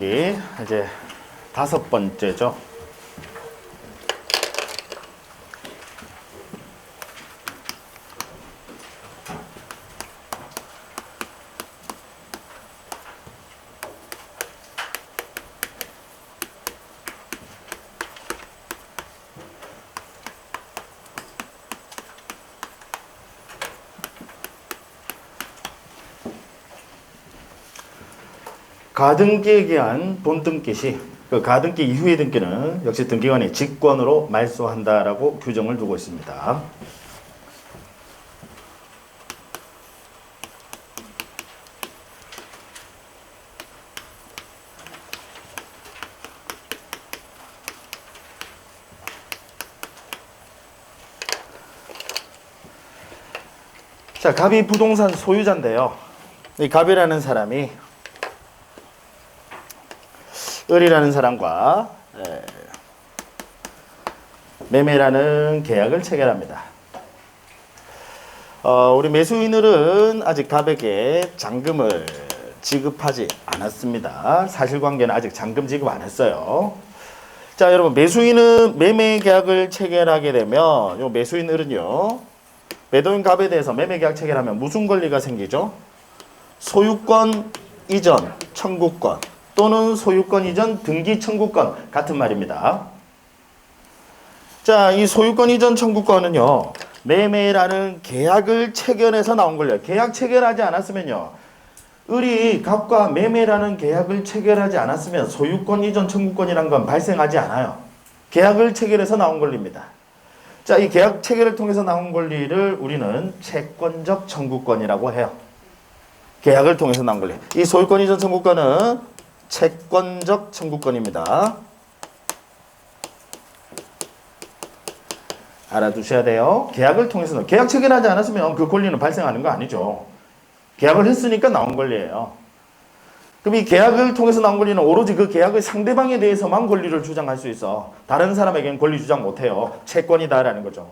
이제 5번째죠. 가등기에 기한 본등기 시 그 가등기 이후의 등기는 역시 등기관이 직권으로 말소한다라고 규정을 두고 있습니다. 자, 갑이 부동산 소유자인데요. 이 갑이라는 사람이 을이라는 사람과 매매라는 계약을 체결합니다. 우리 매수인 을은 아직 갑에게 잔금을 지급하지 않았습니다. 사실관계는 아직 잔금 지급 안 했어요. 자, 여러분, 매수인은 매매 계약을 체결하게 되면 요 매수인 을은요, 매도인 갑에 대해서 매매 계약 체결하면 무슨 권리가 생기죠? 소유권 이전 청구권 또는 소유권 이전 등기 청구권 같은 말입니다. 자, 이 소유권 이전 청구권은요, 매매라는 계약을 체결해서 나온 권리예요. 계약 체결하지 않았으면요, 을이 갑과 매매라는 계약을 체결하지 않았으면 소유권 이전 청구권이란 건 발생하지 않아요. 계약을 체결해서 나온 권리입니다. 자, 이 계약 체결을 통해서 나온 권리를 우리는 채권적 청구권이라고 해요. 계약을 통해서 나온 권리. 이 소유권 이전 청구권은 채권적 청구권입니다. 알아두셔야 돼요. 계약을 통해서는, 계약 체결하지 않았으면 그 권리는 발생하는 거 아니죠. 계약을 했으니까 나온 권리예요. 그럼 이 계약을 통해서 나온 권리는 오로지 그 계약의 상대방에 대해서만 권리를 주장할 수 있어. 다른 사람에게는 권리 주장 못해요. 채권이다라는 거죠.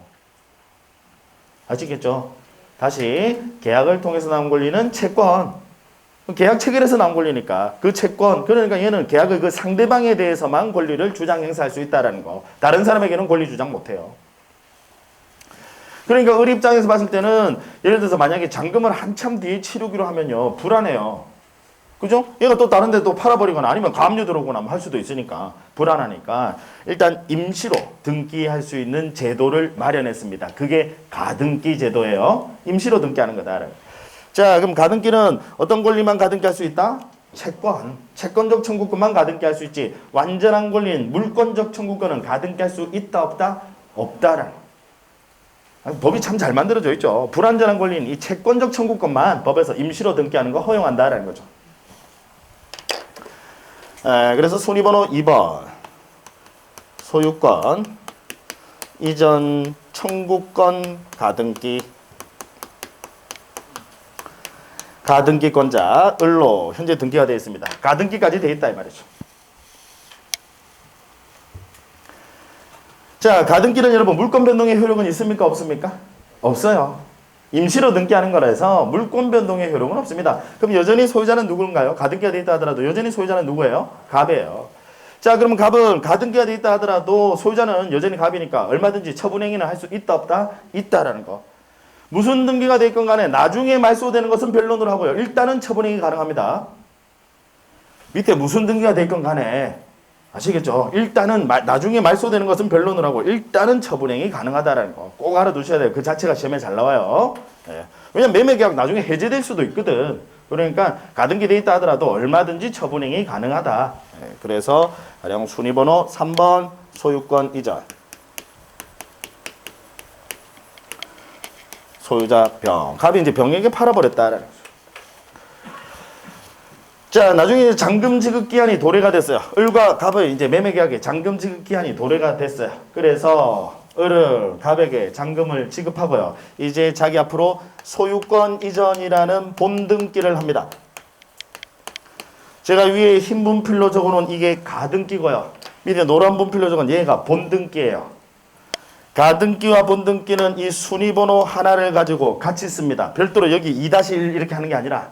아시겠죠? 다시, 계약을 통해서 나온 권리는 채권. 계약 체결해서 나온 권리니까 그 채권, 그러니까 얘는 계약의 그 상대방에 대해서만 권리를 주장 행사할 수 있다라는 거. 다른 사람에게는 권리 주장 못해요. 그러니까 을 입장에서 봤을 때는 예를 들어서 만약에 잔금을 한참 뒤에 치르기로 하면요, 불안해요. 그죠? 얘가 또 다른 데 또 팔아버리거나 아니면 가압류 들어오거나 할 수도 있으니까 불안하니까 일단 임시로 등기할 수 있는 제도를 마련했습니다. 그게 가등기 제도예요. 임시로 등기하는 거다. 자, 그럼 가등기는 어떤 권리만 가등기할 수 있다? 채권적 청구권만 가등기할 수 있지, 완전한 권리인 물권적 청구권은 가등기할 수 있다 없다? 없다라는 거. 법이 참 잘 만들어져 있죠. 불완전한 권리인 이 채권적 청구권만 법에서 임시로 등기하는 거 허용한다라는 거죠. 그래서 순위번호 2번 소유권 이전 청구권 가등기, 가등기권자 을로 현재 등기가 되어 있습니다. 가등기까지 되어 있다 이 말이죠. 자, 가등기는 여러분 물권 변동의 효력은 있습니까 없습니까? 없어요. 임시로 등기하는 거라서 물권 변동의 효력은 없습니다. 그럼 여전히 소유자는 누군가요? 가등기가 되어 있다 하더라도 여전히 소유자는 누구예요? 갑이에요. 자, 그러면 갑은 가등기가 되어 있다 하더라도 소유자는 여전히 갑이니까 얼마든지 처분행위는 할 수 있다 없다? 있다라는 거. 무슨 등기가 되건 간에 나중에 말소되는 것은 변론을 하고요. 일단은 처분행위 가능합니다. 밑에 무슨 등기가 되건 간에 아시겠죠? 일단은 나중에 말소되는 것은 변론을 하고 일단은 처분행위 가능하다라는 거 꼭 알아두셔야 돼요. 그 자체가 시험에 잘 나와요. 왜냐면 매매계약 나중에 해제될 수도 있거든. 그러니까 가등기 돼 있다 하더라도 얼마든지 처분행위 가능하다. 그래서 가령 순위번호 3번 소유권 이전. 소유자 병. 갑이 이제 병에게 팔아버렸다라는 거죠. 자, 나중에 잔금 지급 기한이 도래가 됐어요. 을과 갑의 이제 매매 계약에 잔금 지급 기한이 도래가 됐어요. 그래서 을은 갑에게 잔금을 지급하고요. 이제 자기 앞으로 소유권 이전이라는 본등기를 합니다. 제가 위에 흰 분필로 적어놓은 이게 가등기고요. 밑에 노란 분필로 적은 얘가 본등기예요. 가등기와 본등기는 이 순위번호 하나를 가지고 같이 씁니다. 별도로 여기 2-1 이렇게 하는 게 아니라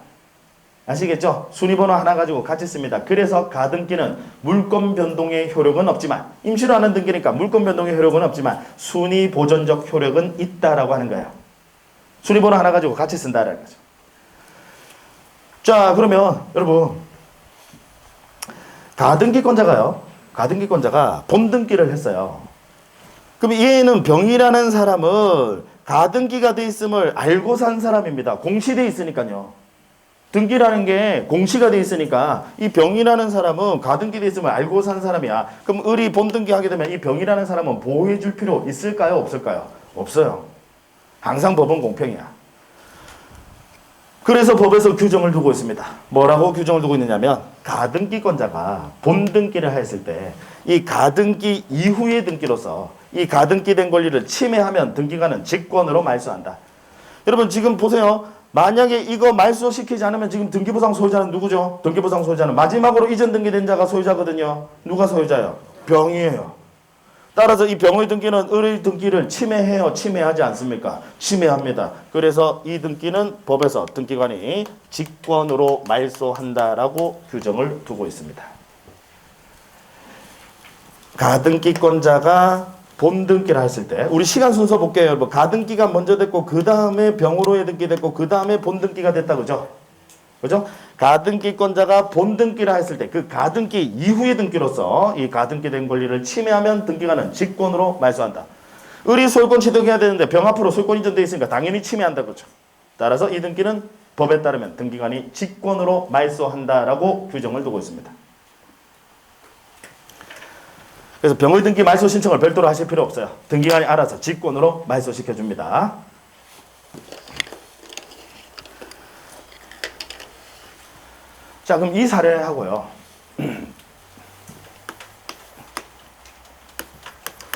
아시겠죠? 순위번호 하나 가지고 같이 씁니다. 그래서 가등기는 물권 변동의 효력은 없지만, 임시로 하는 등기니까 물권 변동의 효력은 없지만 순위 보존적 효력은 있다라고 하는 거예요. 순위번호 하나 가지고 같이 쓴다라는 거죠. 자, 그러면 여러분, 가등기권자가 본등기를 했어요. 그럼 얘는 병이라는 사람을 가등기가 돼 있음을 알고 산 사람입니다. 공시돼 있으니까요. 등기라는 게 공시가 돼 있으니까 이 병이라는 사람은 가등기 돼 있음을 알고 산 사람이야. 그럼 을이 본등기 하게 되면 이 병이라는 사람은 보호해 줄 필요 있을까요? 없을까요? 없어요. 항상 법은 공평이야. 그래서 법에서 규정을 두고 있습니다. 뭐라고 규정을 두고 있느냐면, 가등기권자가 본등기를 했을 때 이 가등기 이후의 등기로서 이 가등기된 권리를 침해하면 등기관은 직권으로 말소한다. 여러분 지금 보세요. 만약에 이거 말소시키지 않으면 지금 등기부상 소유자는 누구죠? 등기부상 소유자는 마지막으로 이전 등기된 자가 소유자거든요. 누가 소유자예요? 병이에요. 따라서 이 병의 등기는 을의 등기를 침해해요? 침해하지 않습니까? 침해합니다. 그래서 이 등기는 법에서 등기관이 직권으로 말소한다라고 규정을 두고 있습니다. 가등기권자가 본등기를 했을 때 우리 시간 순서 볼게요. 여러분. 가등기가 먼저 됐고 그 다음에 병으로의 등기 됐고 그 다음에 본등기가 됐다. 그죠? 그죠? 가등기권자가 본등기를 했을 때 그 가등기 이후의 등기로서 이 가등기된 권리를 침해하면 등기관은 직권으로 말소한다. 을이 소유권 취득해야 되는데 병 앞으로 소유권 이전되어 있으니까 당연히 침해한다. 그렇죠? 따라서 이 등기는 법에 따르면 등기관이 직권으로 말소한다라고 규정을 두고 있습니다. 그래서 병의 등기 말소 신청을 별도로 하실 필요 없어요. 등기관이 알아서 직권으로 말소시켜줍니다. 자, 그럼 이 사례하고요.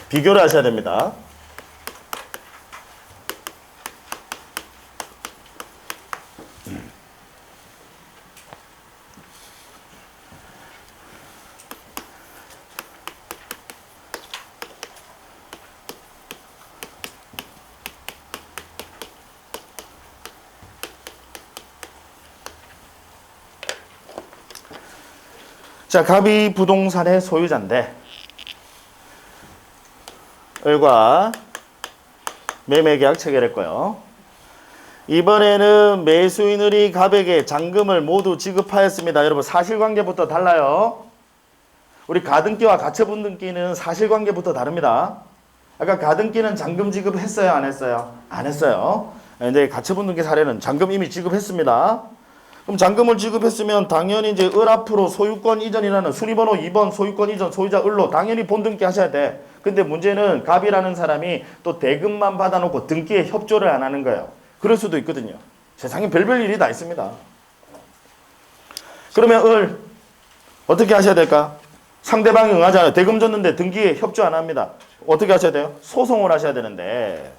비교를 하셔야 됩니다. 자, 갑이 부동산의 소유자인데 을과 매매계약 체결했고요. 이번에는 매수인 을이 갑에게 잔금을 모두 지급하였습니다. 여러분 사실관계부터 달라요. 우리 가등기와 가처분 등기는 사실관계부터 다릅니다. 아까 가등기는 잔금 지급했어요? 안 했어요? 안 했어요. 근데 가처분 등기 사례는 잔금 이미 지급했습니다. 그럼 잔금을 지급했으면 당연히 이제 을 앞으로 소유권 이전이라는 순위번호 2번 소유권 이전 소유자 을로 당연히 본등기 하셔야 돼. 근데 문제는 갑이라는 사람이 또 대금만 받아놓고 등기에 협조를 안 하는 거예요. 그럴 수도 있거든요. 세상에 별별 일이 다 있습니다. 그러면 을 어떻게 하셔야 될까? 상대방이 응하잖아요. 대금 줬는데 등기에 협조 안 합니다. 어떻게 하셔야 돼요? 소송을 하셔야 되는데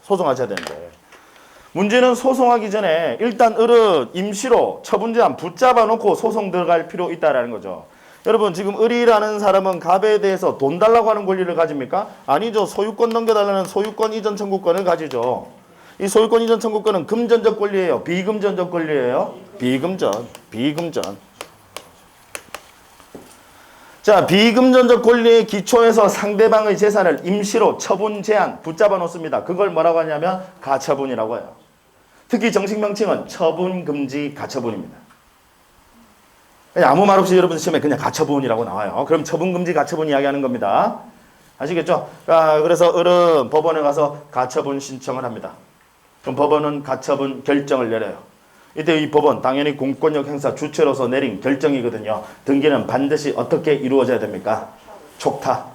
문제는 소송하기 전에 일단 을은 임시로 처분제한 붙잡아 놓고 소송 들어갈 필요 있다라는 거죠. 여러분 지금 을이라는 사람은 갑에 대해서 돈 달라고 하는 권리를 가집니까? 아니죠. 소유권 넘겨달라는 소유권 이전 청구권을 가지죠. 이 소유권 이전 청구권은 금전적 권리예요? 비금전적 권리예요? 비금전. 자, 비금전적 권리의 기초에서 상대방의 재산을 임시로 처분 제한 붙잡아 놓습니다. 그걸 뭐라고 하냐면 가처분이라고 해요. 특히 정식 명칭은 처분금지 가처분입니다. 아무 말 없이 여러분 시험에 그냥 가처분이라고 나와요. 그럼 처분금지 가처분 이야기하는 겁니다. 아시겠죠? 그래서 을은 법원에 가서 가처분 신청을 합니다. 그럼 법원은 가처분 결정을 내려요. 이때 이 법원 당연히 공권력 행사 주체로서 내린 결정이거든요. 등기는 반드시 어떻게 이루어져야 됩니까? 촉탁.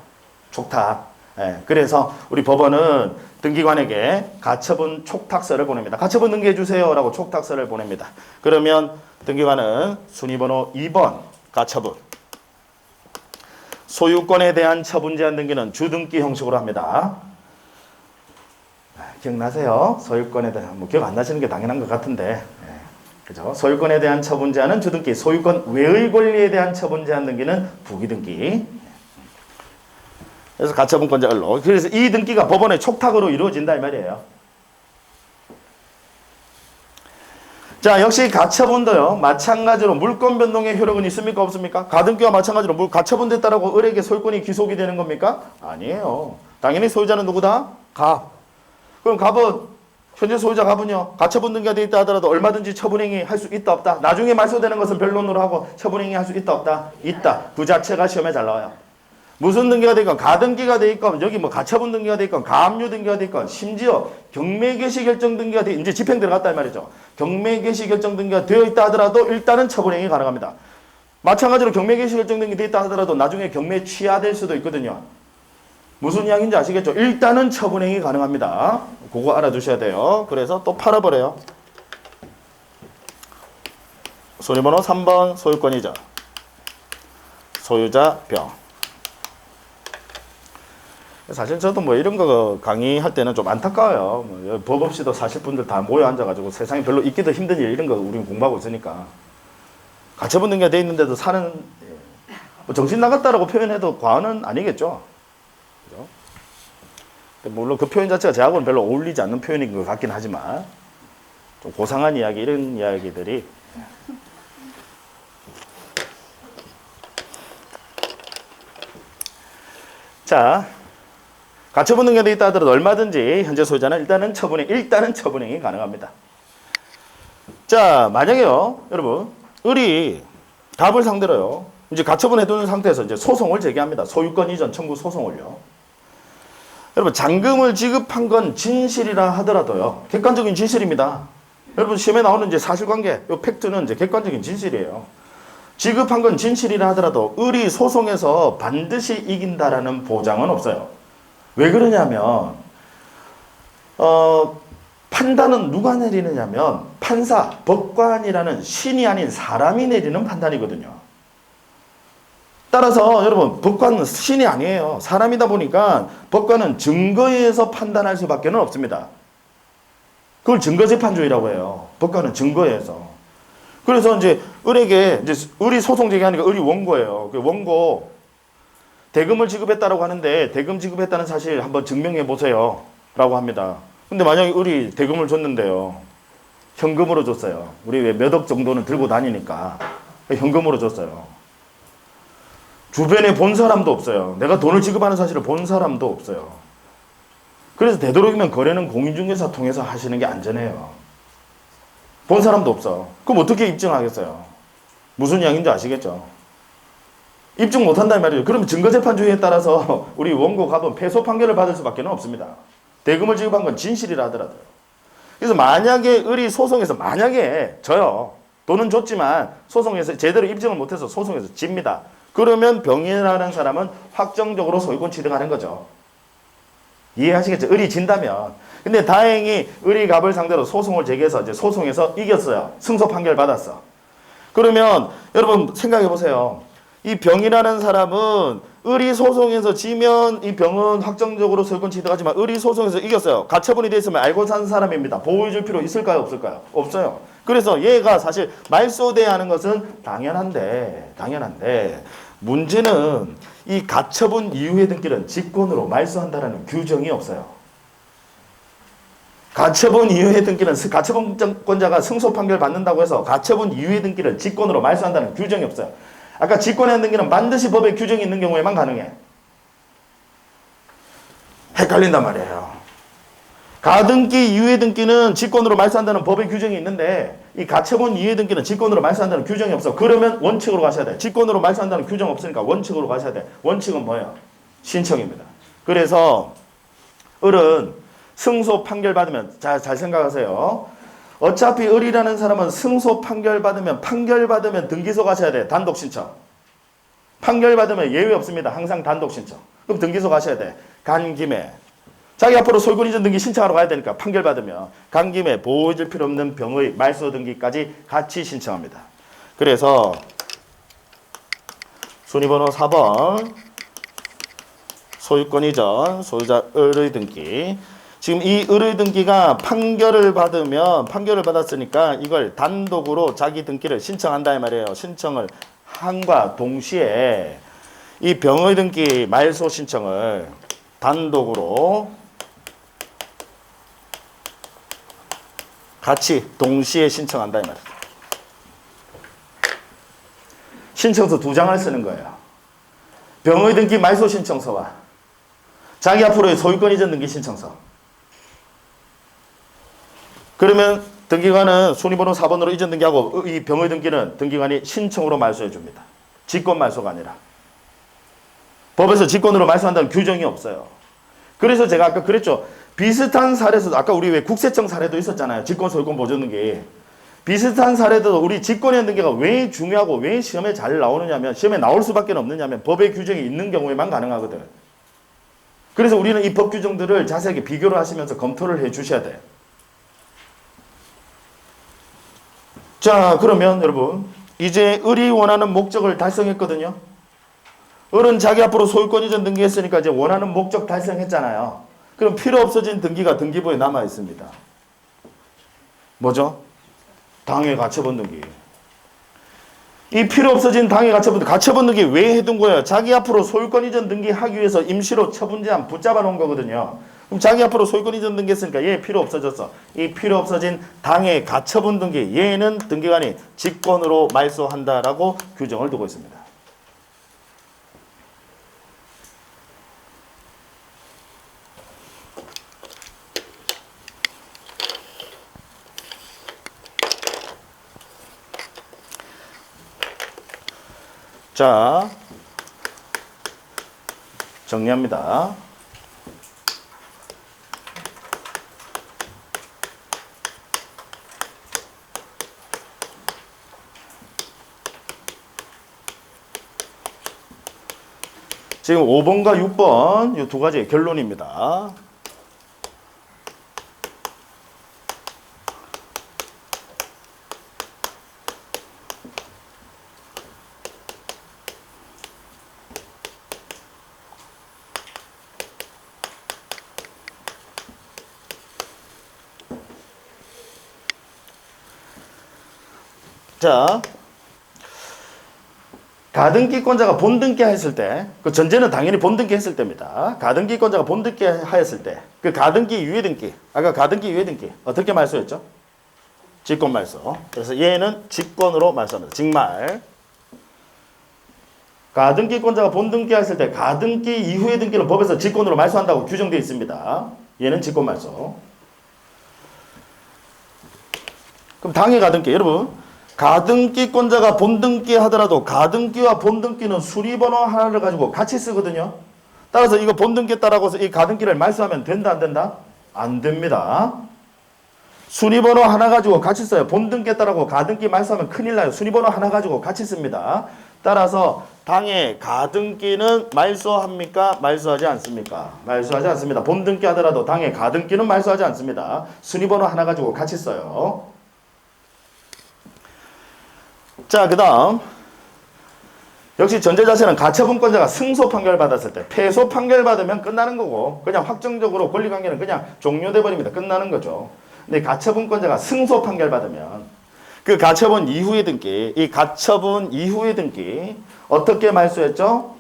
예, 그래서 우리 법원은 등기관에게 가처분 촉탁서를 보냅니다. 가처분 등기해 주세요라고 촉탁서를 보냅니다. 그러면 등기관은 순위번호 2번 가처분. 소유권에 대한 처분 제한 등기는 주등기 형식으로 합니다. 기억나세요? 소유권에 대한 기억 안 나시는 게 당연한 것 같은데. 그죠? 소유권에 대한 처분 제한은 주등기, 소유권 외의 권리에 대한 처분 제한 등기는 부기등기. 그래서 가처분권자 을로. 그래서 이 등기가 법원의 촉탁으로 이루어진다 이 말이에요. 자, 역시 가처분도요. 마찬가지로 물권 변동의 효력은 있습니까? 없습니까? 가등기와 마찬가지로 가처분됐다라고 을에게 소유권이 귀속이 되는 겁니까? 아니에요. 당연히 소유자는 누구다? 갑. 그럼 갑은 현재 소유자 갑은요. 가처분 등기가 돼 있다 하더라도 얼마든지 처분행위 할 수 있다 없다. 나중에 말소되는 것은 변론으로 하고 처분행위 할 수 있다 없다. 있다. 그 자체가 시험에 잘 나와요. 무슨 등기가 돼 있건 가등기가 돼 있건 여기 뭐 가처분 등기가 돼 있건 가압류 등기가 돼 있건 심지어 경매 개시 결정 등기가 돼 이제 집행 들어갔다 이 말이죠. 경매 개시 결정 등기가 되어 있다 하더라도 일단은 처분행위 가능합니다. 마찬가지로 경매 개시 결정 등기 되어 있다 하더라도 나중에 경매 취하될 수도 있거든요. 무슨 이야기인지 아시겠죠? 일단은 처분행위 가능합니다. 그거 알아두셔야 돼요. 그래서 또 팔아버려요. 손해번호 3번 소유권이자 소유자 병. 사실 저도 뭐 이런 거 강의할 때는 좀 안타까워요. 뭐 법 없이도 사실 분들 다 모여 앉아가지고 세상에 별로 있기도 힘든 일 이런 거 우리는 공부하고 있으니까 가처분 등기가 돼 있는데도 사는 뭐 정신 나갔다라고 표현해도 과언은 아니겠죠. 그죠? 물론 그 표현 자체가 제하고는 별로 어울리지 않는 표현인 것 같긴 하지만 좀 고상한 이야기 이런 이야기들이 자. 가처분 등기가 돼 있다 하더라도 얼마든지 현재 소유자는 일단은 처분행위 가능합니다. 자, 만약에요, 여러분, 을이 갑을 상대로요, 이제 가처분 해두는 상태에서 이제 소송을 제기합니다. 소유권 이전 청구 소송을요. 여러분, 잔금을 지급한 건 진실이라 하더라도요, 객관적인 진실입니다. 여러분, 시험에 나오는 이제 사실관계, 요 팩트는 이제 객관적인 진실이에요. 지급한 건 진실이라 하더라도 을이 소송에서 반드시 이긴다라는 보장은 없어요. 왜 그러냐면 판단은 누가 내리느냐면 판사, 법관이라는 신이 아닌 사람이 내리는 판단이거든요. 따라서 여러분 법관은 신이 아니에요. 사람이다 보니까 법관은 증거에 의해서 판단할 수밖에 없습니다. 그걸 증거재판주의라고 해요. 법관은 증거에 의해서. 그래서 이제 을에게 이제 을이 소송 제기하니까 을이 원고예요. 그 원고 대금을 지급했다라고 하는데 대금 지급했다는 사실 한번 증명해 보세요 라고 합니다. 근데 만약에 을이 대금을 줬는데요. 현금으로 줬어요. 우리 왜 몇 억 정도는 들고 다니니까 현금으로 줬어요. 주변에 본 사람도 없어요. 내가 돈을 지급하는 사실을 본 사람도 없어요. 그래서 되도록이면 거래는 공인중개사 통해서 하시는 게 안전해요. 본 사람도 없어. 그럼 어떻게 입증하겠어요? 무슨 이야기인지 아시겠죠? 입증 못한다는 말이죠. 그럼 증거재판주의에 따라서 우리 원고 갑은 패소 판결을 받을 수밖에 없습니다. 대금을 지급한 건 진실이라 하더라도요. 그래서 만약에 을이 소송에서 만약에 져요. 돈은 줬지만 소송에서 제대로 입증을 못해서 소송에서 집니다. 그러면 병인이라는 사람은 확정적으로 소유권 취득하는 거죠. 이해하시겠죠? 을이 진다면. 근데 다행히 을이 갑을 상대로 소송을 제기해서 이제 소송에서 이겼어요. 승소 판결 받았어. 그러면 여러분 생각해 보세요. 이 병이라는 사람은 을이 소송에서 지면 이 병은 확정적으로 소유권 취득하지만 을이 소송에서 이겼어요. 가처분이 돼 있으면 알고 산 사람입니다. 보호해줄 필요 있을까요? 없을까요? 없어요. 그래서 얘가 사실 말소돼야 하는 것은 당연한데 문제는 이 가처분 이후의 등기는 직권으로 말소한다는 규정이 없어요. 가처분 이후의 등기는 가처분권자가 승소 판결 받는다고 해서 가처분 이후의 등기를 직권으로 말소한다는 규정이 없어요. 아까 직권의 등기는 반드시 법에 규정이 있는 경우에만 가능해. 헷갈린단 말이에요. 가등기 이후의 등기는 직권으로 말소한다는 법의 규정이 있는데 이 가처분 이후의 등기는 직권으로 말소한다는 규정이 없어. 그러면 원칙으로 가셔야 돼. 직권으로 말소한다는 규정 없으니까 원칙으로 가셔야 돼. 원칙은 뭐예요? 신청입니다. 그래서 을은 승소 판결 받으면 잘 생각하세요. 어차피 을이라는 사람은 승소 판결 받으면 등기소 가셔야 돼. 단독 신청. 판결 받으면 예외 없습니다. 항상 단독 신청. 그럼 등기소 가셔야 돼. 간 김에 자기 앞으로 소유권 이전 등기 신청하러 가야 되니까 판결 받으면 간 김에 보호해줄 필요 없는 병의 말소 등기까지 같이 신청합니다. 그래서 순위번호 4번 소유권 이전 소유자 을의 등기. 지금 이 을의 등기가 판결을 받았으니까 이걸 단독으로 자기 등기를 신청한다 이 말이에요. 신청을 함과 동시에 이 병의 등기 말소 신청을 단독으로 같이 동시에 신청한다 이 말이에요. 신청서 2장을 쓰는 거예요. 병의 등기 말소 신청서와 자기 앞으로의 소유권 이전 등기 신청서. 그러면 등기관은 순위번호 4번으로 이전 등기하고 이 병의 등기는 등기관이 신청으로 말소해 줍니다. 직권 말소가 아니라. 법에서 직권으로 말소한다는 규정이 없어요. 그래서 제가 아까 그랬죠. 비슷한 사례에서도 아까 우리 왜 국세청 사례도 있었잖아요. 직권 소유권 보존 등기. 비슷한 사례도 우리 직권의 등기가 왜 중요하고 왜 시험에 잘 나오느냐면 시험에 나올 수밖에 없느냐면 법의 규정이 있는 경우에만 가능하거든. 그래서 우리는 이 법 규정들을 자세하게 비교를 하시면서 검토를 해 주셔야 돼요. 자, 그러면 여러분 이제 을이 원하는 목적을 달성했거든요. 을은 자기 앞으로 소유권 이전 등기했으니까 이제 원하는 목적 달성했잖아요. 그럼 필요 없어진 등기가 등기부에 남아 있습니다. 뭐죠? 당해 가처분 등기. 이 필요 없어진 당해 가처분 등기 왜 해둔 거예요? 자기 앞으로 소유권 이전 등기하기 위해서 임시로 처분제한 붙잡아 놓은 거거든요. 그럼 자기 앞으로 소유권 이전 등기했으니까 얘 필요 없어졌어. 이 필요 없어진 당해 가처분 등기 얘는 등기관이 직권으로 말소한다라고 규정을 두고 있습니다. 자, 정리합니다. 지금 5번과 6번 이 두 가지 결론입니다. 자, 가등기권자가 본등기 했을 때, 그 전제는 당연히 본등기 했을 때입니다. 가등기권자가 본등기 하였을 때, 그 가등기 유예등기, 아까 가등기 유예등기 어떻게 말소했죠? 직권 말소. 그래서 얘는 직권으로 말소합니다. 직말. 가등기권자가 본등기 했을 때 가등기 이후의 등기는 법에서 직권으로 말소한다고 규정되어 있습니다. 얘는 직권 말소. 그럼 당해 가등기, 여러분. 가등기권자가 본등기 하더라도 가등기와 본등기는 순위번호 하나를 가지고 같이 쓰거든요. 따라서 이거 본등기했다라고 해서 이 가등기를 말소하면 된다 안 된다? 안 됩니다. 순위번호 하나 가지고 같이 써요. 본등기했다라고 가등기 말소하면 큰일 나요. 순위번호 하나 가지고 같이 씁니다. 따라서 당해 가등기는 말소합니까? 말소하지 않습니까? 말소하지 않습니다. 본등기 하더라도 당해 가등기는 말소하지 않습니다. 순위번호 하나 가지고 같이 써요. 자, 그 다음 역시 전제자세는 가처분권자가 승소 판결 받았을 때 패소 판결 받으면 끝나는 거고 그냥 확정적으로 권리관계는 그냥 종료돼 버립니다. 끝나는 거죠. 근데 가처분권자가 승소 판결 받으면 그 가처분 이후의 등기, 이 가처분 이후의 등기 어떻게 말소했죠?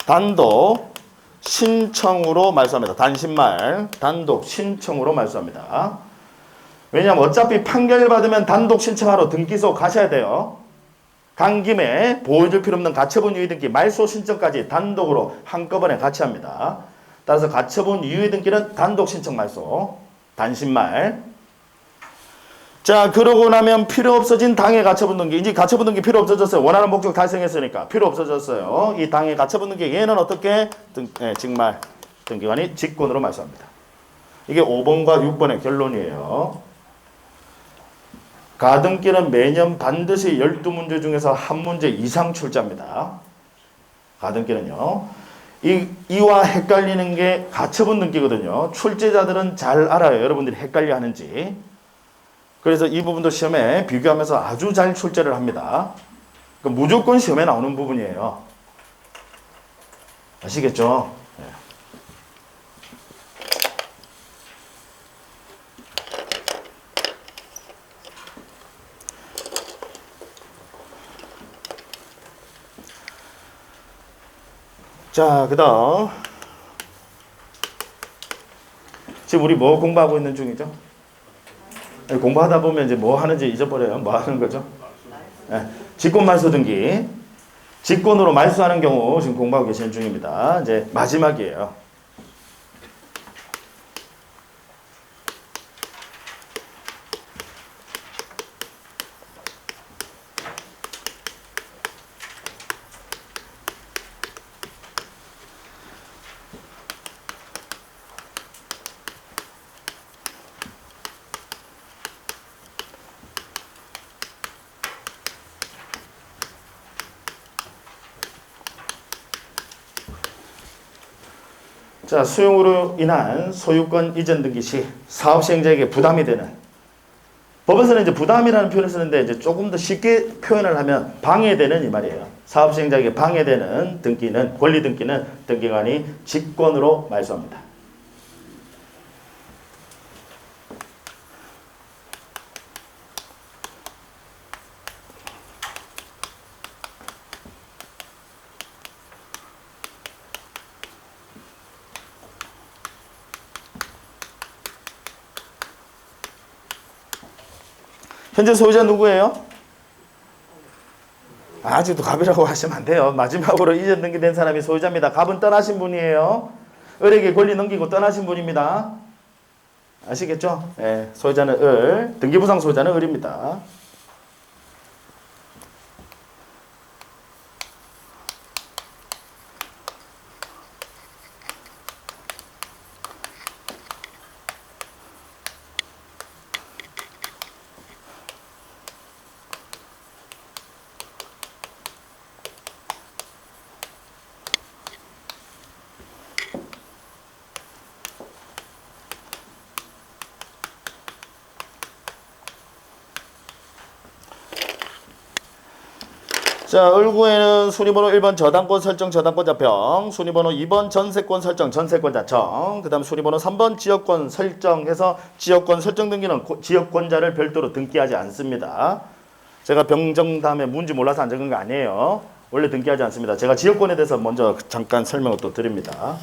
단독 신청으로 말소합니다. 단신말 단독 신청으로 말소합니다. 왜냐하면 어차피 판결 받으면 단독 신청하러 등기소 가셔야 돼요. 간 김에 보여줄 필요 없는 가처분 유예 등기 말소 신청까지 단독으로 한꺼번에 같이 합니다. 따라서 가처분 유예 등기는 단독 신청 말소 단신말. 자, 그러고 나면 필요 없어진 당해 가처분 등기. 이제 가처분 등기 필요 없어졌어요. 원하는 목적 달성했으니까 필요 없어졌어요. 이 당해 가처분 등기 얘는 어떻게 직말 등기관이 직권으로 말소합니다. 이게 5번과 6번의 결론이에요. 가등기는 매년 반드시 12문제 중에서 한 문제 이상 출제합니다. 가등기는요. 이와 헷갈리는 게 가처분 등기거든요. 출제자들은 잘 알아요. 여러분들이 헷갈려 하는지. 그래서 이 부분도 시험에 비교하면서 아주 잘 출제를 합니다. 그러니까 무조건 시험에 나오는 부분이에요. 아시겠죠? 네. 자, 그 다음 지금 우리 뭐 공부하고 있는 중이죠? 공부하다 보면 이제 뭐 하는지 잊어버려요. 뭐 하는 거죠? 예, 직권 말소 등기. 직권으로 말소하는 경우 지금 공부하고 계시는 중입니다. 이제 마지막이에요. 자, 수용으로 인한 소유권 이전 등기 시 사업 시행자에게 부담이 되는, 법에서는 이제 부담이라는 표현을 쓰는데 이제 조금 더 쉽게 표현을 하면 방해되는 이 말이에요. 사업 시행자에게 방해되는 등기는, 권리 등기는 등기관이 직권으로 말소합니다. 현재 소유자 누구예요? 아직도 갑이라고 하시면 안 돼요. 마지막으로 이전 등기된 사람이 소유자입니다. 갑은 떠나신 분이에요. 을에게 권리 넘기고 떠나신 분입니다. 아시겠죠? 네, 소유자는 을, 등기부상 소유자는 을입니다. 자, 을구에는 순위번호 1번 저당권 설정 저당권자평, 순위번호 2번 전세권 설정 전세권자청, 그 다음 순위번호 3번 지역권 설정해서 지역권 설정 등기는 지역권자를 별도로 등기하지 않습니다. 제가 병정 다음에 뭔지 몰라서 안 적은 거 아니에요. 원래 등기하지 않습니다. 제가 지역권에 대해서 먼저 잠깐 설명을 또 드립니다.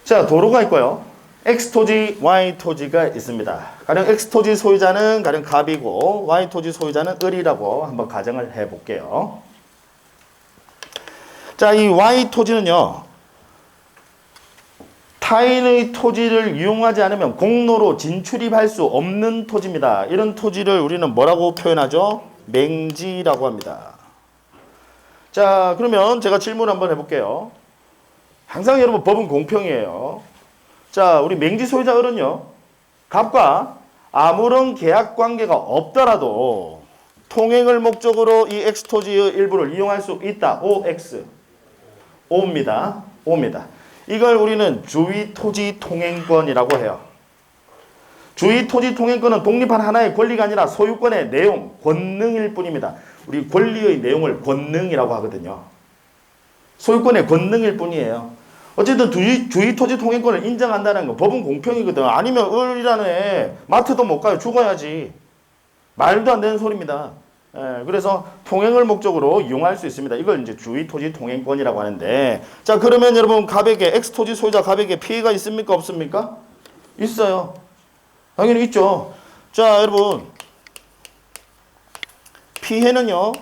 자, 도로가 있고요. X토지, Y토지가 있습니다. 가령 X토지 소유자는 가령 갑이고 Y토지 소유자는 을이라고 한번 가정을 해볼게요. 자, 이 Y토지는요. 타인의 토지를 이용하지 않으면 공로로 진출입할 수 없는 토지입니다. 이런 토지를 우리는 뭐라고 표현하죠? 맹지라고 합니다. 자, 그러면 제가 질문 한번 해볼게요. 항상 여러분 법은 공평이에요. 자, 우리 맹지 소유자 을은요. 갑과 아무런 계약 관계가 없더라도 통행을 목적으로 이 X토지의 일부를 이용할 수 있다. OX. O입니다. O입니다. 이걸 우리는 주의토지 통행권이라고 해요. 주의토지 통행권은 독립한 하나의 권리가 아니라 소유권의 내용, 권능일 뿐입니다. 우리 권리의 내용을 권능이라고 하거든요. 소유권의 권능일 뿐이에요. 어쨌든 주의토지 통행권을 인정한다는 거 법은 공평이거든. 아니면 을이라는 애 마트도 못 가요. 죽어야지. 말도 안 되는 소리입니다. 예, 그래서 통행을 목적으로 이용할 수 있습니다. 이걸 이제 주의토지 통행권이라고 하는데, 자, 그러면 여러분 갑에게 X토지 소유자 갑에게 피해가 있습니까 없습니까? 있어요. 당연히 있죠. 자, 여러분 피해는요.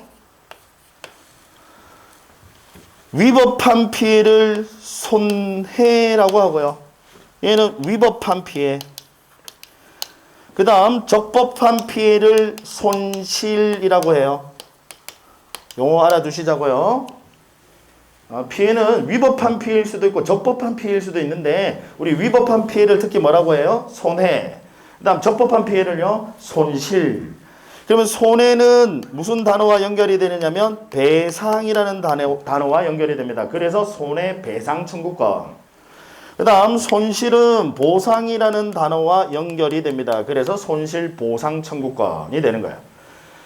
위법한 피해를 손해라고 하고요. 얘는 위법한 피해. 그 다음 적법한 피해를 손실이라고 해요. 용어 알아두시자고요. 피해는 위법한 피해일 수도 있고 적법한 피해일 수도 있는데 우리 위법한 피해를 특히 뭐라고 해요? 손해. 그 다음 적법한 피해를요? 손실. 그러면 손해는 무슨 단어와 연결이 되느냐면 배상이라는 단어와 연결이 됩니다. 그래서 손해배상 청구권. 그 다음 손실은 보상이라는 단어와 연결이 됩니다. 그래서 손실보상 청구권이 되는 거예요.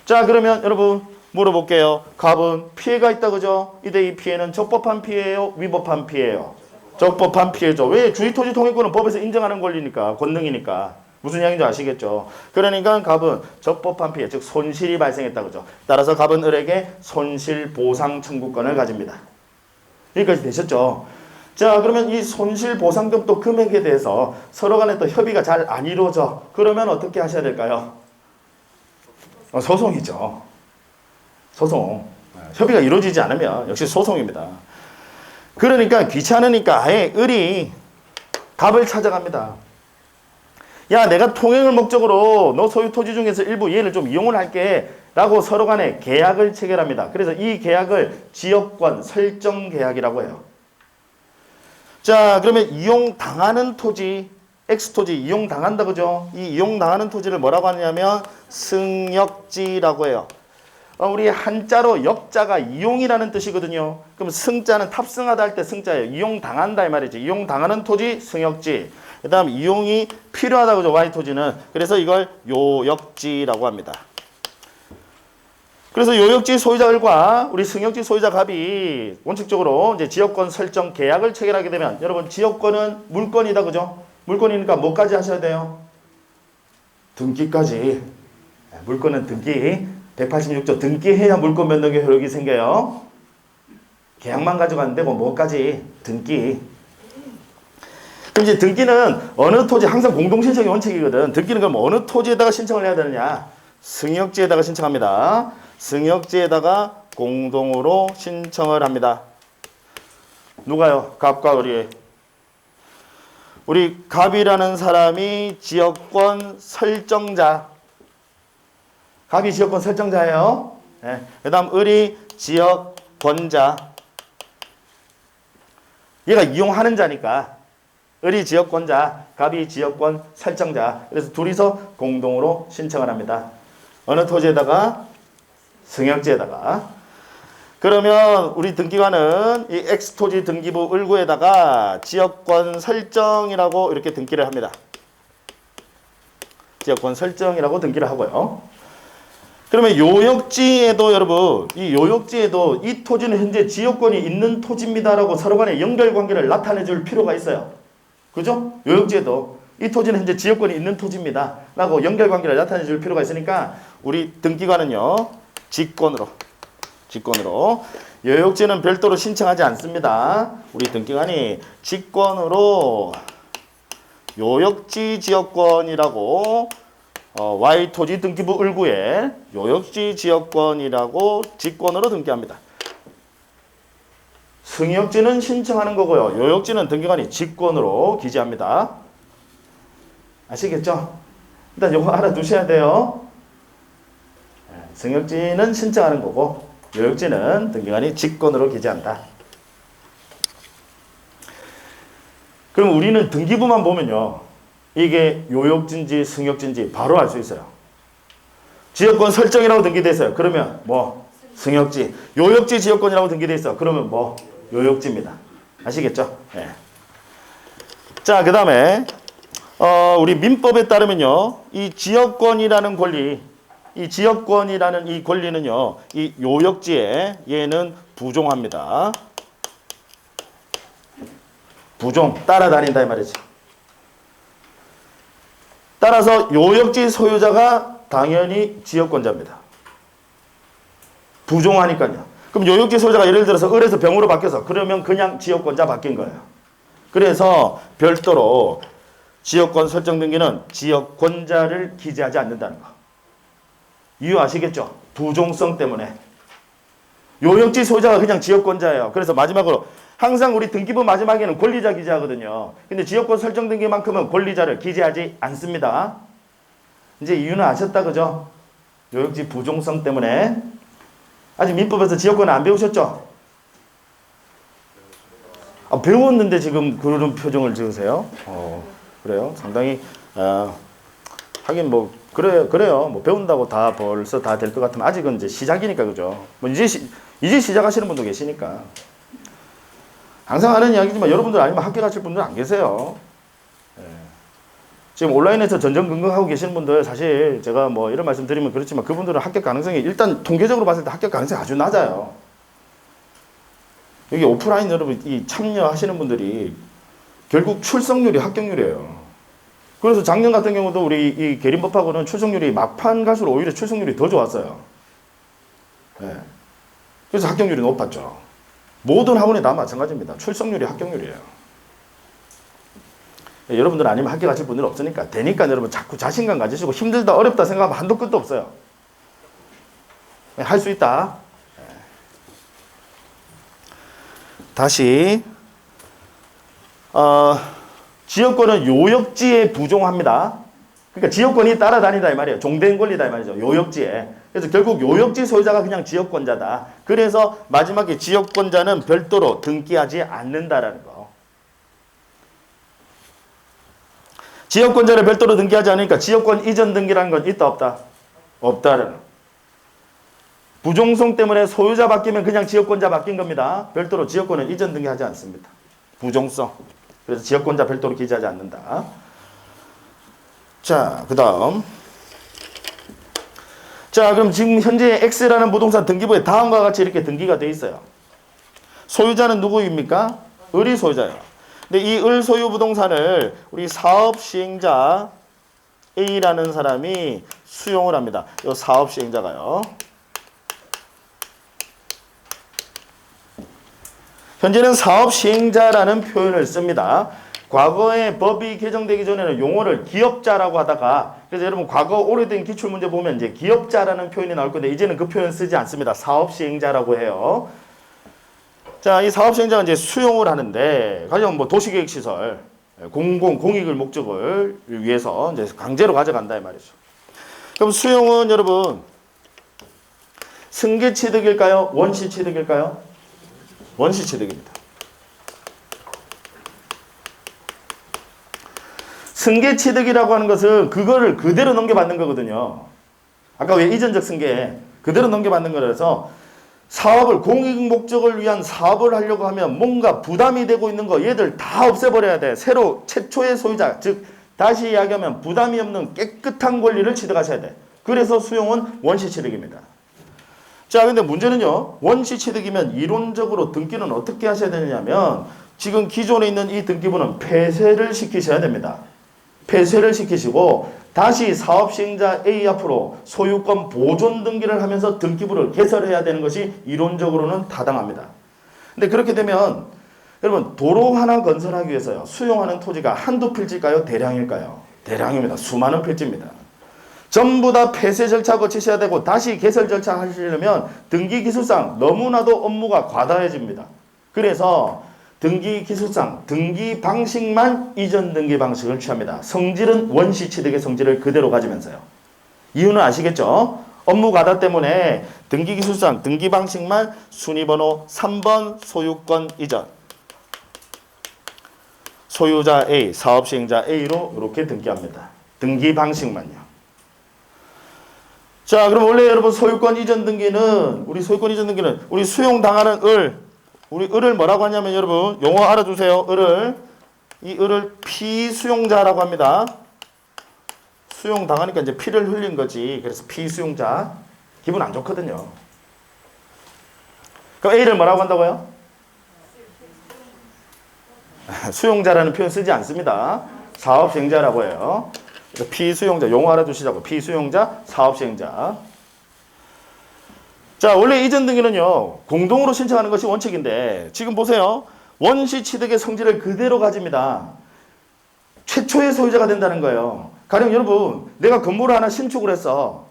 자, 그러면 여러분 물어볼게요. 갑은 피해가 있다 그죠? 이때 이 피해는 적법한 피해예요? 위법한 피해예요? 적법한 피해죠. 왜? 주의토지 통행권은 법에서 인정하는 권리니까, 권능이니까. 무슨 이야기인지 아시겠죠? 그러니까 갑은 적법한 피해, 즉 손실이 발생했다 그죠? 따라서 갑은 을에게 손실 보상 청구권을 가집니다. 여기까지 되셨죠? 자, 그러면 이 손실 보상금 또 금액에 대해서 서로 간에 또 협의가 잘 안 이루어져. 그러면 어떻게 하셔야 될까요? 소송이죠. 소송. 협의가 이루어지지 않으면 역시 소송입니다. 그러니까 귀찮으니까 아예 을이 갑을 찾아갑니다. 야, 내가 통행을 목적으로 너 소유 토지 중에서 일부 얘를 좀 이용을 할게 라고 서로 간에 계약을 체결합니다. 그래서 이 계약을 지역권 설정 계약이라고 해요. 자, 그러면 이용당하는 토지, X토지 이용당한다 그죠? 이 이용당하는 토지를 뭐라고 하냐면 승역지라고 해요. 우리 한자로 역자가 이용이라는 뜻이거든요. 그럼 승자는 탑승하다 할 때 승자예요. 이용당한다 이 말이지. 이용당하는 토지 승역지. 그 다음 이용이 필요하다 그죠? Y토지는. 그래서 이걸 요역지라고 합니다. 그래서 요역지 소유자들과 우리 승역지 소유자 갑이 원칙적으로 이제 지역권 설정 계약을 체결하게 되면 여러분 지역권은 물권이다 그죠? 물권이니까 뭐까지 하셔야 돼요? 등기까지. 물권은 등기. 186조 등기해야 물권 변동의 효력이 생겨요. 계약만 가져가면 되고 뭐까지? 등기. 그럼 이제 등기는 어느 토지 항상 공동신청의 원칙이거든. 등기는 그럼 어느 토지에다가 신청을 해야 되느냐? 승역지에다가 신청합니다. 승역지에다가 공동으로 신청을 합니다. 누가요? 갑과 을이. 우리 갑이라는 사람이 지역권 설정자. 갑이 지역권 설정자예요. 네. 그 다음 을이 지역권자. 얘가 이용하는 자니까 을이 지역권자, 갑이 지역권 설정자. 그래서 둘이서 공동으로 신청을 합니다. 어느 토지에다가? 승역지에다가. 그러면 우리 등기관은 이 X토지 등기부 을구에다가 지역권 설정이라고 이렇게 등기를 합니다. 지역권 설정이라고 등기를 하고요. 그러면 요역지에도 여러분, 이 요역지에도 이 토지는 현재 지역권이 있는 토지입니다라고 서로 간의 연결관계를 나타내 줄 필요가 있어요. 그죠? 요역지에도 이 토지는 현재 지역권이 있는 토지입니다 라고 연결관계를 나타내 줄 필요가 있으니까 우리 등기관은요 직권으로 요역지는 별도로 신청하지 않습니다. 우리 등기관이 직권으로 요역지 지역권이라고 Y토지 등기부 을구에 요역지 지역권이라고 직권으로 등기합니다. 승역지는 신청하는 거고요. 요역지는 등기관이 직권으로 기재합니다. 아시겠죠? 일단 이거 알아두셔야 돼요. 승역지는 신청하는 거고 요역지는 등기관이 직권으로 기재한다. 그럼 우리는 등기부만 보면요. 이게 요역지인지 승역지인지 바로 알 수 있어요. 지역권 설정이라고 등기돼 있어요. 그러면 뭐 승역지. 요역지 지역권이라고 등기돼 있어. 그러면 뭐 요역지입니다. 아시겠죠? 네. 자, 그 다음에 우리 민법에 따르면요. 이 지역권이라는 권리, 이 지역권이라는 이 권리는요. 이 요역지에 얘는 부종합니다. 부종, 따라다닌다 이 말이지. 따라서 요역지 소유자가 당연히 지역권자입니다. 부종하니까요. 그럼 요역지 소유자가 예를 들어서 을에서 병으로 바뀌어서 그러면 그냥 지역권자 바뀐 거예요. 그래서 별도로 지역권 설정 등기는 지역권자를 기재하지 않는다는 거. 이유 아시겠죠? 부종성 때문에. 요역지 소유자가 그냥 지역권자예요. 그래서 마지막으로 항상 우리 등기부 마지막에는 권리자 기재하거든요. 근데 지역권 설정 등기만큼은 권리자를 기재하지 않습니다. 이제 이유는 아셨다 그죠? 요역지 부종성 때문에. 아직 민법에서 지역권을 안 배우셨죠? 배웠는데 지금 그런 표정을 지으세요? 그래요? 상당히 하긴 뭐 그래요. 뭐 배운다고 다 벌써 다 될 것 같으면 아직은 이제 시작이니까 그죠? 뭐 이제 시작하시는 분도 계시니까. 항상 하는 이야기지만 여러분들 아니면 학교 가실 분들 안 계세요. 예. 지금 온라인에서 전전긍긍하고 계시는 분들 사실 제가 뭐 이런 말씀 드리면 그렇지만 그분들은 합격 가능성이 일단 통계적으로 봤을 때 합격 가능성이 아주 낮아요. 여기 오프라인 여러분 이 참여하시는 분들이 결국 출석률이 합격률이에요. 그래서 작년 같은 경우도 우리 이 계림법하고는 출석률이 막판 갈수록 오히려 출석률이 더 좋았어요. 네. 그래서 합격률이 높았죠. 모든 학원이 다 마찬가지입니다. 출석률이 합격률이에요. 네, 여러분들 아니면 합격하실 분들 없으니까 되니까 여러분 자꾸 자신감 가지시고 힘들다 어렵다 생각하면 한도 끝도 없어요. 네, 할 수 있다. 네. 다시 지역권은 요역지에 부종합니다. 그러니까 지역권이 따라다니다 이 말이에요. 종대행 권리다 이 말이죠. 요역지에. 그래서 결국 요역지 소유자가 그냥 지역권자다. 그래서 마지막에 지역권자는 별도로 등기하지 않는다라는 거. 지역권자를 별도로 등기하지 않으니까 지역권 이전 등기라는 건 있다 없다? 없다라는 거. 부종성 때문에 소유자 바뀌면 그냥 지역권자 바뀐 겁니다. 별도로 지역권은 이전 등기하지 않습니다. 부종성. 그래서 지역권자 별도로 기재하지 않는다. 자, 그 다음. 자, 그럼 지금 현재 X라는 부동산 등기부에 다음과 같이 이렇게 등기가 되어 있어요. 소유자는 누구입니까? 을이 소유자예요. 근데 이 을 소유 부동산을 우리 사업 시행자 A라는 사람이 수용을 합니다. 이 사업 시행자가요. 현재는 사업 시행자라는 표현을 씁니다. 과거에 법이 개정되기 전에는 용어를 기업자라고 하다가, 그래서 여러분 과거 오래된 기출문제 보면 이제 기업자라는 표현이 나올 건데 이제는 그 표현 쓰지 않습니다. 사업 시행자라고 해요. 자, 이 사업 시행자가 이제 수용을 하는데, 가령 뭐 도시계획시설, 공익을 목적을 위해서 이제 강제로 가져간다 이 말이죠. 그럼 수용은 여러분 승계 취득일까요? 원시 취득일까요? 원시 취득입니다. 승계 취득이라고 하는 것은 그거를 그대로 넘겨받는 거거든요. 아까 왜 이전적 승계 그대로 넘겨받는 거라서 사업을 공익 목적을 위한 사업을 하려고 하면 뭔가 부담이 되고 있는 거 얘들 다 없애버려야 돼. 새로 최초의 소유자, 즉 다시 이야기하면 부담이 없는 깨끗한 권리를 취득하셔야 돼. 그래서 수용은 원시 취득입니다. 자, 근데 문제는요. 원시 취득이면 이론적으로 등기는 어떻게 하셔야 되느냐면 지금 기존에 있는 이 등기부는 폐쇄를 시키셔야 됩니다. 폐쇄를 시키시고 다시 사업시행자 A 앞으로 소유권 보존 등기를 하면서 등기부를 개설해야 되는 것이 이론적으로는 타당합니다. 근데 그렇게 되면 여러분 도로 하나 건설하기 위해서요. 수용하는 토지가 한두 필지일까요? 대량일까요? 대량입니다. 수많은 필지입니다. 전부 다 폐쇄 절차 거치셔야 되고 다시 개설 절차 하시려면 등기 기술상 너무나도 업무가 과다해집니다. 그래서 등기 기술상 등기 방식만 이전 등기 방식을 취합니다. 성질은 원시 취득의 성질을 그대로 가지면서요. 이유는 아시겠죠? 업무 과다 때문에 등기 기술상 등기 방식만 순위번호 3번 소유권 이전. 소유자 A, 사업시행자 A로 이렇게 등기합니다. 등기 방식만요. 자, 그럼 원래 여러분 소유권 이전 등기는 우리 수용당하는 우리 을을 뭐라고 하냐면 여러분 용어 알아두세요. 이 을을 피수용자라고 합니다. 수용당하니까 이제 피를 흘린 거지. 그래서 피수용자. 기분 안 좋거든요. 그럼 A를 뭐라고 한다고요? 수용자라는 표현 쓰지 않습니다. 사업시행자라고 해요. 피수용자, 용어 알아두시자고. 피수용자, 사업시행자. 자, 원래 이전 등기는요, 공동으로 신청하는 것이 원칙인데, 지금 보세요. 원시 취득의 성질을 그대로 가집니다. 최초의 소유자가 된다는 거예요. 가령 여러분, 내가 건물을 하나 신축을 했어.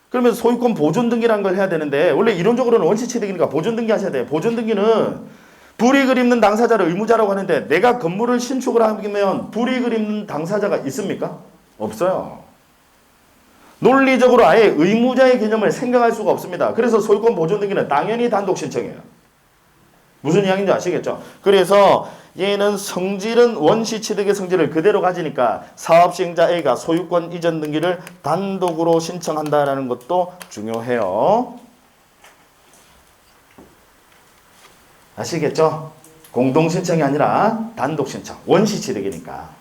그러면 소유권 보존 등기라는 걸 해야 되는데, 원래 이론적으로는 원시 취득이니까 보존 등기 하셔야 돼요. 보존 등기는 불이익을 입는 당사자를 의무자라고 하는데, 내가 건물을 신축을 하면 불이익을 입는 당사자가 있습니까? 없어요. 논리적으로 아예 의무자의 개념을 생각할 수가 없습니다. 그래서 소유권 보존 등기는 당연히 단독 신청이에요. 무슨 이야기인지 아시겠죠? 그래서 얘는 성질은 원시 취득의 성질을 그대로 가지니까 사업시행자 A가 소유권 이전 등기를 단독으로 신청한다라는 것도 중요해요. 아시겠죠? 공동 신청이 아니라 단독 신청. 원시 취득이니까.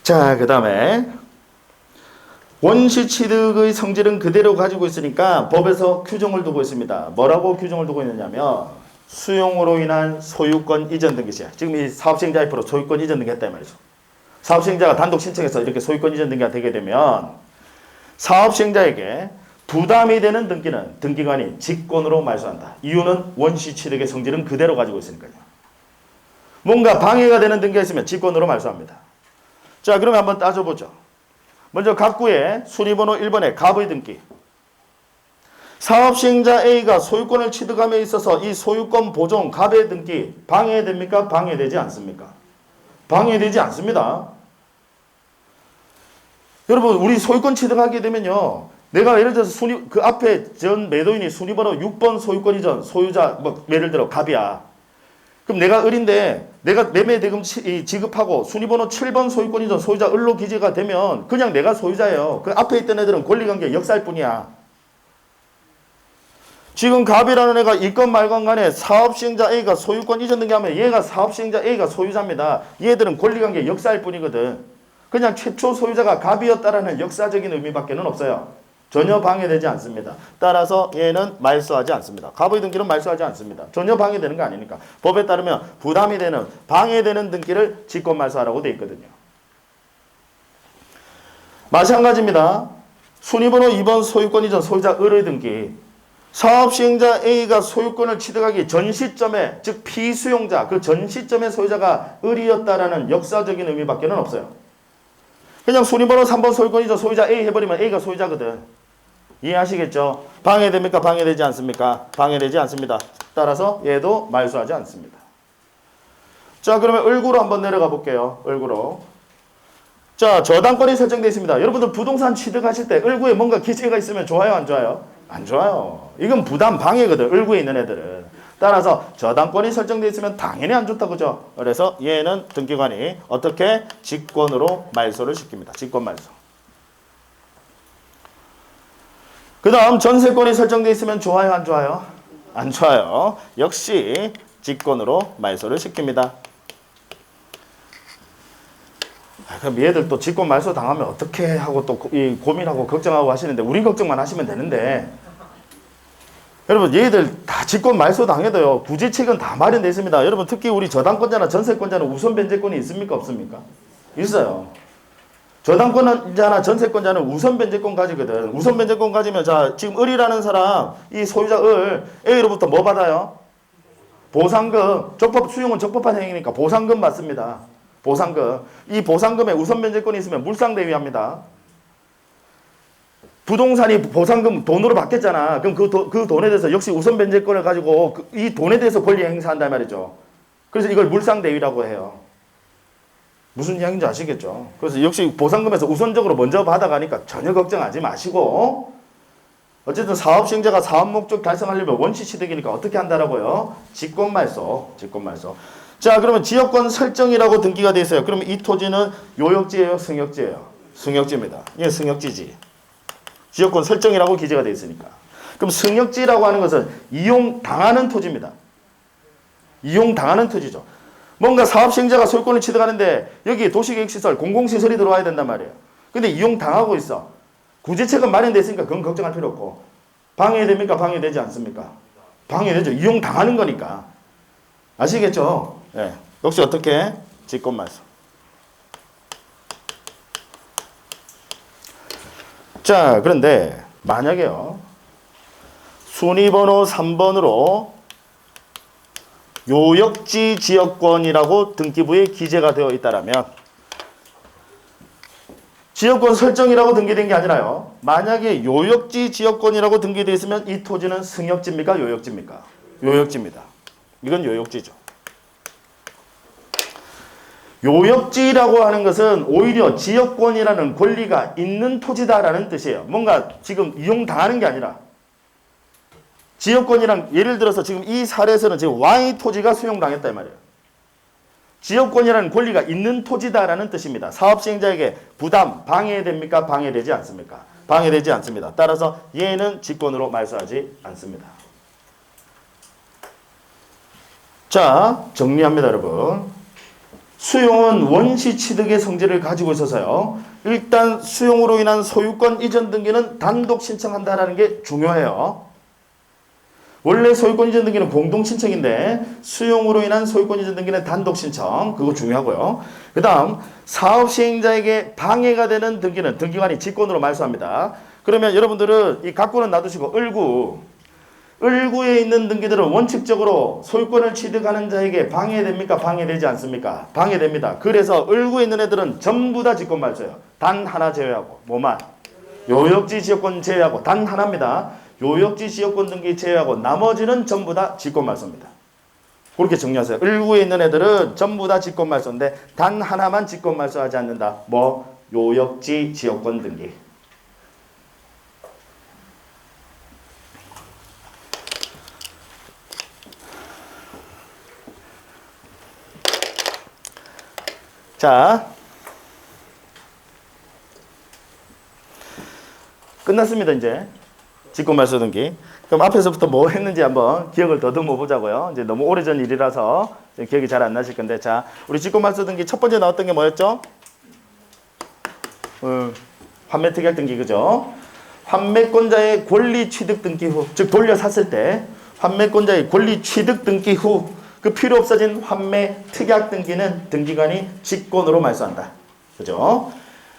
자, 그 다음에 원시 취득의 성질은 그대로 가지고 있으니까 법에서 규정을 두고 있습니다. 뭐라고 규정을 두고 있느냐면 수용으로 인한 소유권 이전 등기 시행. 지금 이 사업시행자 앞으로 소유권 이전 등기 했단 말이죠. 사업시행자가 단독 신청해서 이렇게 소유권 이전 등기가 되게 되면 사업시행자에게 부담이 되는 등기는 등기관이 직권으로 말소한다. 이유는 원시 취득의 성질은 그대로 가지고 있으니까요. 뭔가 방해가 되는 등기가 있으면 직권으로 말소합니다. 자, 그러면 한번 따져보죠. 먼저 각구의 순위번호 1번의 갑의 등기. 사업시행자 A가 소유권을 취득함에 있어서 이 소유권 보존 갑의 등기 방해됩니까? 방해되지 않습니까? 방해되지 않습니다. 여러분, 우리 소유권 취득하게 되면요, 내가 예를 들어서 그 앞에 전 매도인이 순위번호 6번 소유권 이전 소유자, 뭐 예를 들어 갑이야. 그럼 내가 을인데 내가 매매 대금 지급하고 순위번호 7번 소유권 이전 소유자 을로 기재가 되면 그냥 내가 소유자예요. 그 앞에 있던 애들은 권리관계 역사일 뿐이야. 지금 갑이라는 애가 있건 말건 간에 사업시행자 A가 소유권 이전 등기하면 얘가 사업시행자 A가 소유자입니다. 얘들은 권리관계 역사일 뿐이거든. 그냥 최초 소유자가 갑이었다라는 역사적인 의미밖에는 없어요. 전혀 방해되지 않습니다. 따라서 얘는 말소하지 않습니다. 갑의 등기는 말소하지 않습니다. 전혀 방해되는 거 아니니까. 법에 따르면 부담이 되는, 방해되는 등기를 직권 말소하라고 되어 있거든요. 마찬가지입니다. 순위번호 2번 소유권 이전 소유자 을의 등기. 사업시행자 A가 소유권을 취득하기 전 시점에, 즉 피수용자, 그 전 시점의 소유자가 을이었다라는 역사적인 의미밖에는 없어요. 그냥 순위번호 3번 소유권 이전 소유자 A 해버리면 A가 소유자거든. 이해하시겠죠? 방해됩니까? 방해되지 않습니까? 방해되지 않습니다. 따라서 얘도 말소하지 않습니다. 자, 그러면 을구로 한번 내려가 볼게요. 을구로. 자, 저당권이 설정되어 있습니다. 여러분들 부동산 취득하실 때 을구에 뭔가 기재가 있으면 좋아요, 안 좋아요? 안 좋아요. 이건 부담 방해거든. 을구에 있는 애들은. 따라서 저당권이 설정되어 있으면 당연히 안 좋다, 그죠? 그래서 얘는 등기관이 어떻게? 직권으로 말소를 시킵니다. 직권 말소. 그 다음 전세권이 설정되어 있으면 좋아요, 안 좋아요? 안 좋아요. 역시 직권으로 말소를 시킵니다. 그럼 얘들 또 직권 말소 당하면 어떻게 하고 또 고민하고 걱정하고 하시는데 우리 걱정만 하시면 되는데, 여러분 얘들 다 직권 말소 당해도요 구제책은 다 마련되어 있습니다. 여러분 특히 우리 저당권자나 전세권자는 우선 변제권이 있습니까? 없습니까? 있어요. 저당권자나 전세권자는 우선 변제권 가지거든. 우선 변제권 가지면, 자, 지금 을이라는 사람, 이 소유자 을 A로부터 뭐 받아요? 보상금. 수용은 적법한 행위니까 보상금 받습니다. 보상금. 이 보상금에 우선 변제권이 있으면 물상대위합니다. 부동산이 보상금 돈으로 받겠잖아. 그럼 그 돈에 대해서 역시 우선 변제권을 가지고 이 돈에 대해서 권리 행사한단 말이죠. 그래서 이걸 물상대위라고 해요. 무슨 이야기인지 아시겠죠? 그래서 역시 보상금에서 우선적으로 먼저 받아가니까 전혀 걱정하지 마시고, 어쨌든 사업시행자가 사업 목적 달성하려면 원시 취득이니까 어떻게 한다라고요? 직권말소. 직권말소. 자, 그러면 지역권 설정이라고 등기가 돼 있어요. 그러면 이 토지는 요역지예요, 승역지예요? 승역지입니다. 예, 승역지지. 지역권 설정이라고 기재가 돼 있으니까. 그럼 승역지라고 하는 것은 이용당하는 토지입니다. 이용당하는 토지죠. 뭔가 사업시행자가 소유권을 취득하는데 여기 도시계획시설, 공공시설이 들어와야 된단 말이에요. 근데 이용당하고 있어. 구제책은 마련되어 있으니까 그건 걱정할 필요 없고. 방해됩니까? 방해되지 않습니까? 방해되죠. 이용당하는 거니까. 아시겠죠? 예. 역시 어떻게? 직권말소. 자, 그런데 만약에요, 순위번호 3번으로 요역지 지역권이라고 등기부에 기재가 되어 있다라면, 지역권 설정이라고 등기된 게 아니라요, 만약에 요역지 지역권이라고 등기되어 있으면 이 토지는 승역지입니까? 요역지입니까? 요역지입니다. 이건 요역지죠. 요역지라고 하는 것은 오히려 지역권이라는 권리가 있는 토지다라는 뜻이에요. 뭔가 지금 이용당하는 게 아니라, 지역권이란, 예를 들어서 지금 이 사례에서는 지금 Y 토지가 수용당했다 이 말이에요. 지역권이라는 권리가 있는 토지다라는 뜻입니다. 사업시행자에게 부담, 방해됩니까? 방해되지 않습니까? 방해되지 않습니다. 따라서 얘는 직권으로 말소하지 않습니다. 자, 정리합니다, 여러분. 수용은 원시 취득의 성질을 가지고 있어서요, 일단 수용으로 인한 소유권 이전 등기는 단독 신청한다라는 게 중요해요. 원래 소유권 이전 등기는 공동 신청인데 수용으로 인한 소유권 이전 등기는 단독 신청. 그거 중요하고요. 그 다음 사업 시행자에게 방해가 되는 등기는 등기관이 직권으로 말소합니다. 그러면 여러분들은 이 각구는 놔두시고 을구에 있는 등기들은 원칙적으로 소유권을 취득하는 자에게 방해됩니까? 방해되지 않습니까? 방해됩니다. 그래서 을구에 있는 애들은 전부 다 직권 말소예요. 단 하나 제외하고. 뭐만? 요역지 지역권 제외하고 단 하나입니다. 요역지 지역권 등기 제외하고 나머지는 전부 다 직권 말소입니다. 그렇게 정리하세요. 을구에 있는 애들은 전부 다 직권 말소인데 단 하나만 직권 말소하지 않는다. 뭐? 요역지 지역권 등기. 자, 끝났습니다. 이제 직권 말소 등기. 그럼 앞에서부터 뭐 했는지 한번 기억을 더듬어 보자고요. 이제 너무 오래전 일이라서 기억이 잘 안 나실 건데, 자, 우리 직권 말소 등기 첫 번째 나왔던 게 뭐였죠? 환매 특약 등기, 그죠? 환매권자의 권리 취득 등기 후, 즉 돌려 샀을 때 환매권자의 권리 취득 등기 후 그 필요 없어진 환매 특약 등기는 등기관이 직권으로 말소한다. 그죠?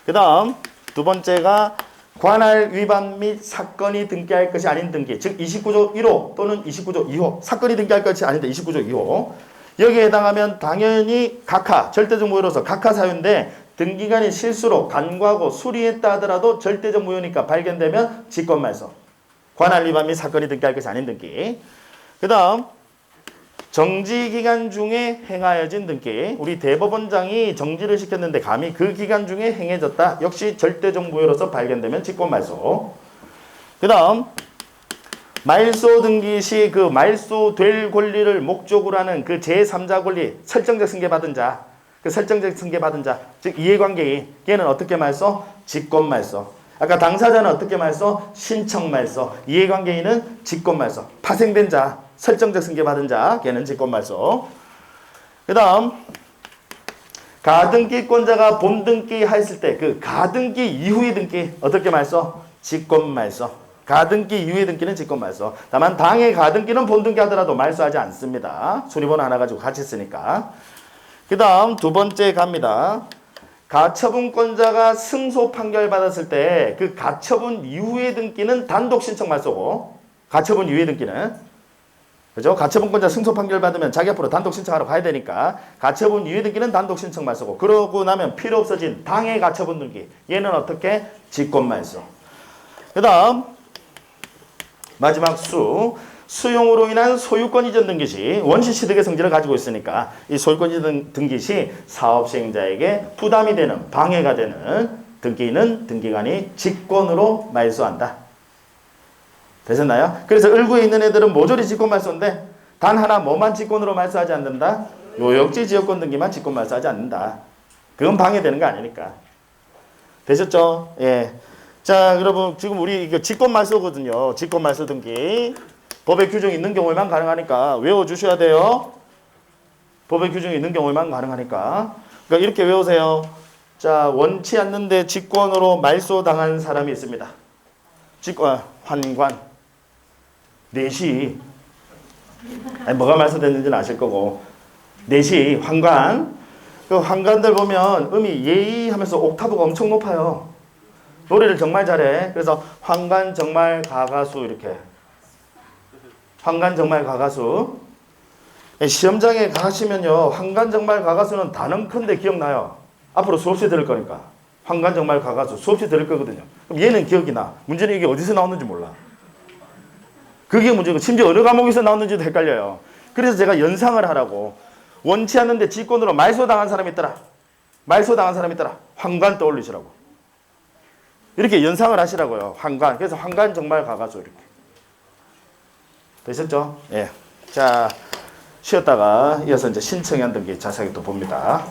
그 다음 두 번째가 관할 위반 및 사건이 등기할 것이 아닌 등기, 즉 29조 1호 또는 29조 2호, 사건이 등기할 것이 아닌데 29조 2호. 여기에 해당하면 당연히 각하, 절대적 무효로서 각하 사유인데 등기관이 실수로 간과하고 수리했다 하더라도 절대적 무효니까 발견되면 직권 말소. 관할 위반 및 사건이 등기할 것이 아닌 등기. 그 다음 정지 기간 중에 행하여진 등기. 우리 대법원장이 정지를 시켰는데 감히 그 기간 중에 행해졌다. 역시 절대적 무효로서 발견되면 직권 말소. 그 다음 말소 등기 시 그 말소될 권리를 목적으로 하는 그 제3자 권리 설정적 승계 받은 자, 그 설정적 승계 받은 자, 즉 이해관계인 걔는 어떻게 말소? 직권 말소. 아까 당사자는 어떻게 말소? 신청 말소. 이해관계인은 직권 말소. 파생된 자, 설정적 승계 받은 자, 걔는 직권 말소. 그 다음 가등기권자가 본등기 했을 때 그 가등기 이후의 등기 어떻게 말소? 직권 말소. 가등기 이후의 등기는 직권 말소. 다만 당의 가등기는 본등기 하더라도 말소하지 않습니다. 수리번호 하나 가지고 같이 쓰니까. 그 다음 두 번째 갑니다. 가처분권자가 승소 판결 받았을 때 그 가처분 이후의 등기는 단독 신청 말소고, 가처분 이후의 등기는, 그죠? 가처분권자 승소 판결 받으면 자기 앞으로 단독 신청하러 가야 되니까 가처분 이후 등기는 단독 신청 말소고, 그러고 나면 필요 없어진 당의 가처분 등기, 얘는 어떻게? 직권 말소. 그 다음 마지막 수용으로 인한 소유권 이전 등기 시 원시 취득의 성질을 가지고 있으니까 이 소유권 이전 등기 시 사업 시행자에게 부담이 되는, 방해가 되는 등기는 등기관이 직권으로 말소한다. 되셨나요? 그래서 을구에 있는 애들은 모조리 직권 말소인데 단 하나 뭐만 직권으로 말소하지 않는다? 요역지 지역권 등기만 직권 말소하지 않는다. 그건 방해되는 거 아니니까. 되셨죠? 예. 자, 여러분 지금 우리 이거 직권 말소거든요. 직권 말소 등기. 법의 규정이 있는 경우에만 가능하니까 외워주셔야 돼요. 법의 규정이 있는 경우에만 가능하니까. 그러니까 이렇게 외우세요. 자, 원치 않는데 직권으로 말소당한 사람이 있습니다. 직권, 환관. 내시, 아니, 뭐가 말소됐는지는 아실 거고, 내시, 환관. 그 환관들 보면 음이 예의 하면서 옥타브가 엄청 높아요. 노래를 정말 잘해. 그래서 환관 정말 가가수 이렇게. 환관 정말 가가수. 시험장에 가시면요, 환관 정말 가가수는 단언컨대 기억나요. 앞으로 수업시 들을 거니까. 환관 정말 가가수 수업시 들을 거거든요. 그럼 얘는 기억이 나. 문제는 이게 어디서 나오는지 몰라. 그게 문제고, 심지어 어느 과목에서 나오는지도 헷갈려요. 그래서 제가 연상을 하라고. 원치 않는데 직권으로 말소당한 사람이 있더라. 말소당한 사람이 있더라. 환관 떠올리시라고. 이렇게 연상을 하시라고요. 환관. 그래서 환관 정말 가가수 이렇게. 되셨죠? 예. 자, 쉬었다가 이어서 이제 신청한 등기 자세하게 또 봅니다.